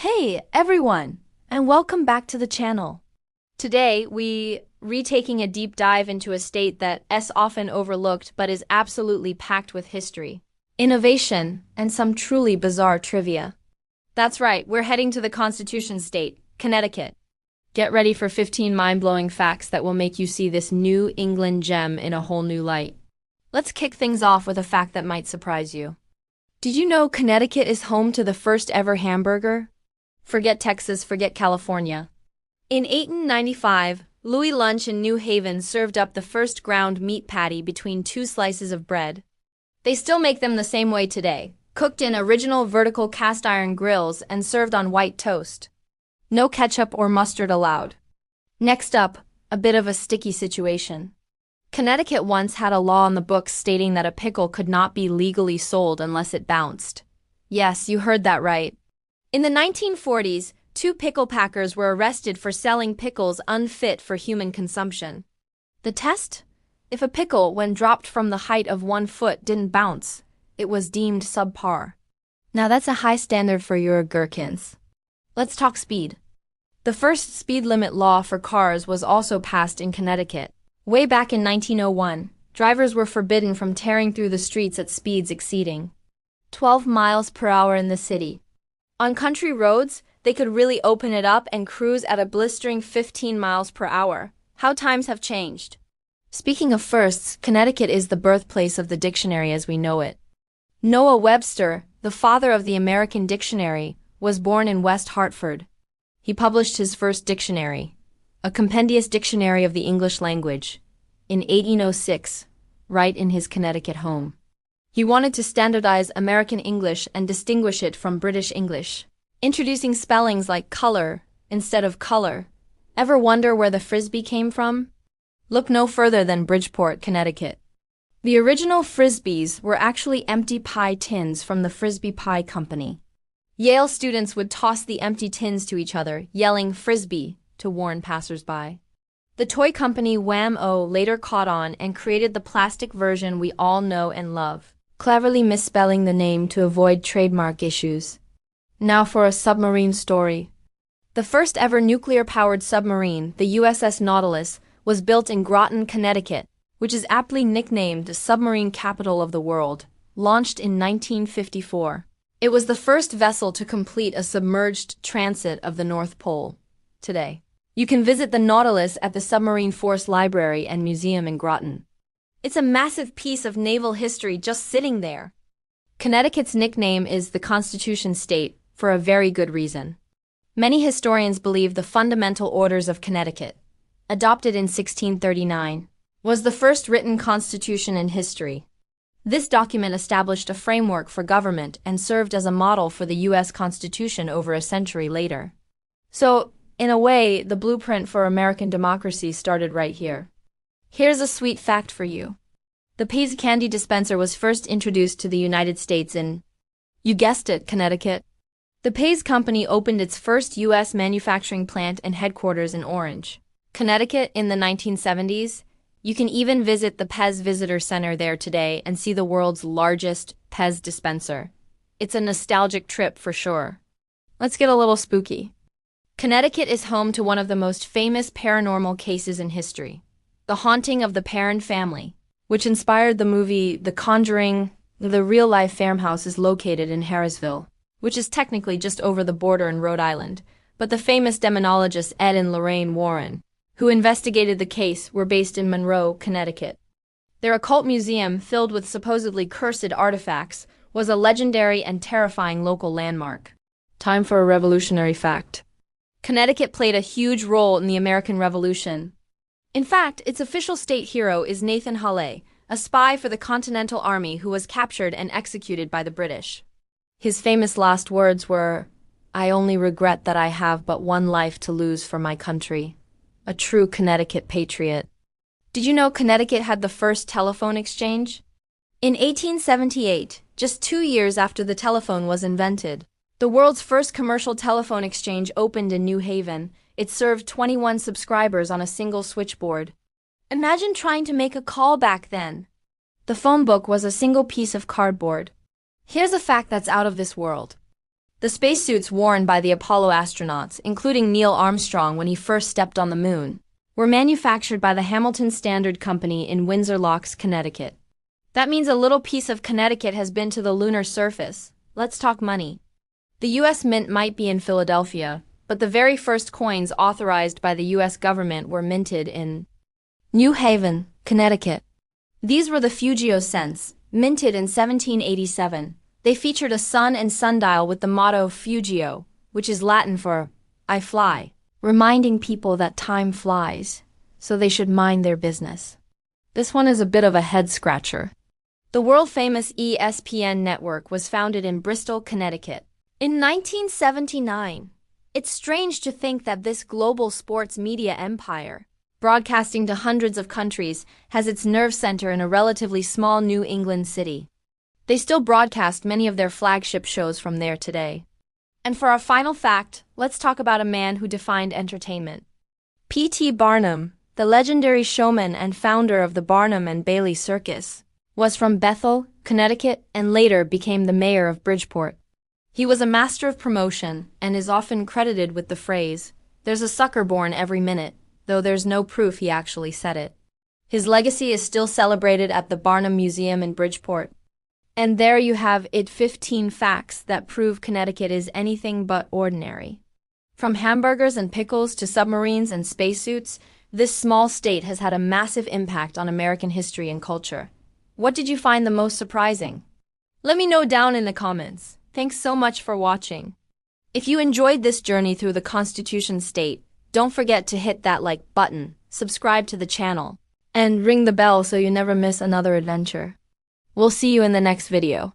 Hey everyone, and welcome back to the channel. Today we retaking a deep dive into a state that is often overlooked but is absolutely packed with history, innovation, and some truly bizarre trivia. That's right, we're heading to the Constitution State, Connecticut. Get ready for 15 mind-blowing facts that will make you see this New England gem in a whole new light. Let's kick things off with a fact that might surprise you. Did you know Connecticut is home to the first ever hamburger? Forget Texas, forget California. In 1895, Louis Lunch in New Haven served up the first ground meat patty between two slices of bread. They still make them the same way today, cooked in original vertical cast iron grills and served on white toast. No ketchup or mustard allowed. Next up, a bit of a sticky situation. Connecticut once had a law on the books stating that a pickle could not be legally sold unless it bounced. Yes, you heard that right. In the 1940s, two pickle packers were arrested for selling pickles unfit for human consumption. The test? If a pickle, when dropped from the height of 1 foot, didn't bounce, it was deemed subpar. Now that's a high standard for your gherkins. Let's talk speed. The first speed limit law for cars was also passed in Connecticut. Way back in 1901, drivers were forbidden from tearing through the streets at speeds exceeding 12 miles per hour in the city. On country roads, they could really open it up and cruise at a blistering 15 miles per hour. How times have changed. Speaking of firsts, Connecticut is the birthplace of the dictionary as we know it. Noah Webster, the father of the American dictionary, was born in West Hartford. He published his first dictionary, a compendious dictionary of the English language, in 1806, right in his Connecticut home. He wanted to standardize American English and distinguish it from British English, introducing spellings like color instead of color. Ever wonder where the frisbee came from? Look no further than Bridgeport, Connecticut. The original frisbees were actually empty pie tins from the Frisbee Pie Company. Yale students would toss the empty tins to each other, yelling "Frisbee" to warn passersby. The toy company Wham-O later caught on and created the plastic version we all know and love, cleverly misspelling the name to avoid trademark issues. Now for a submarine story. The first ever nuclear-powered submarine, the USS Nautilus, was built in Groton, Connecticut, which is aptly nicknamed the submarine capital of the world, launched in 1954. It was the first vessel to complete a submerged transit of the North Pole. Today, you can visit the Nautilus at the Submarine Force Library and Museum in Groton. It's a massive piece of naval history just sitting there. Connecticut's nickname is the Constitution State for a very good reason. Many historians believe the Fundamental Orders of Connecticut, adopted in 1639, was the first written constitution in history. This document established a framework for government and served as a model for the U.S. Constitution over a century later. So, in a way, the blueprint for American democracy started right here. Here's a sweet fact for you. The Paisley candy dispenser was first introduced to the United States in, you guessed it, Connecticut. The Paisley Company opened its first U.S. manufacturing plant and headquarters in Orange, Connecticut in the 1970s. You can even visit the Pez Visitor Center there today and see the world's largest Pez dispenser. It's a nostalgic trip for sure. Let's get a little spooky. Connecticut is home to one of the most famous paranormal cases in history, the haunting of the Perron family, which inspired the movie The Conjuring. The real-life farmhouse is located in Harrisville, which is technically just over the border in Rhode Island, but the famous demonologists Ed and Lorraine Warren, who investigated the case, were based in Monroe, Connecticut. Their occult museum, filled with supposedly cursed artifacts, was a legendary and terrifying local landmark. Time for a revolutionary fact. Connecticut played a huge role in the American Revolution. In fact, its official state hero is Nathan Hale, a spy for the Continental Army who was captured and executed by the British. His famous last words were, "I only regret that I have but one life to lose for my country." A true Connecticut patriot. Did you know Connecticut had the first telephone exchange? In 1878, just 2 years after the telephone was invented, the world's first commercial telephone exchange opened in New Haven. It served 21 subscribers on a single switchboard. Imagine trying to make a call back then. The phone book was a single piece of cardboard. Here's a fact that's out of this world. The spacesuits worn by the Apollo astronauts, including Neil Armstrong when he first stepped on the moon, were manufactured by the Hamilton Standard Company in Windsor Locks, Connecticut. That means a little piece of Connecticut has been to the lunar surface. Let's talk money. The U.S. Mint might be in Philadelphia, but the very first coins authorized by the U.S. government were minted in New Haven, Connecticut. These were the Fugio cents, minted in 1787. They featured a sun and sundial with the motto Fugio, which is Latin for I fly, reminding people that time flies, so they should mind their business. This one is a bit of a head-scratcher. The world-famous ESPN network was founded in Bristol, Connecticut in 1979. It's strange to think that this global sports media empire, broadcasting to hundreds of countries, has its nerve center in a relatively small New England city. They still broadcast many of their flagship shows from there today. And for our final fact, let's talk about a man who defined entertainment. P.T. Barnum, the legendary showman and founder of the Barnum and Bailey Circus, was from Bethel, Connecticut, and later became the mayor of Bridgeport. He was a master of promotion and is often credited with the phrase, "There's a sucker born every minute," though there's no proof he actually said it. His legacy is still celebrated at the Barnum Museum in Bridgeport. And there you have it, 15 facts that prove Connecticut is anything but ordinary. From hamburgers and pickles to submarines and spacesuits, this small state has had a massive impact on American history and culture. What did you find the most surprising? Let me know down in the comments. Thanks so much for watching. If you enjoyed this journey through the Constitution State, don't forget to hit that like button, subscribe to the channel, and ring the bell so you never miss another adventure. We'll see you in the next video.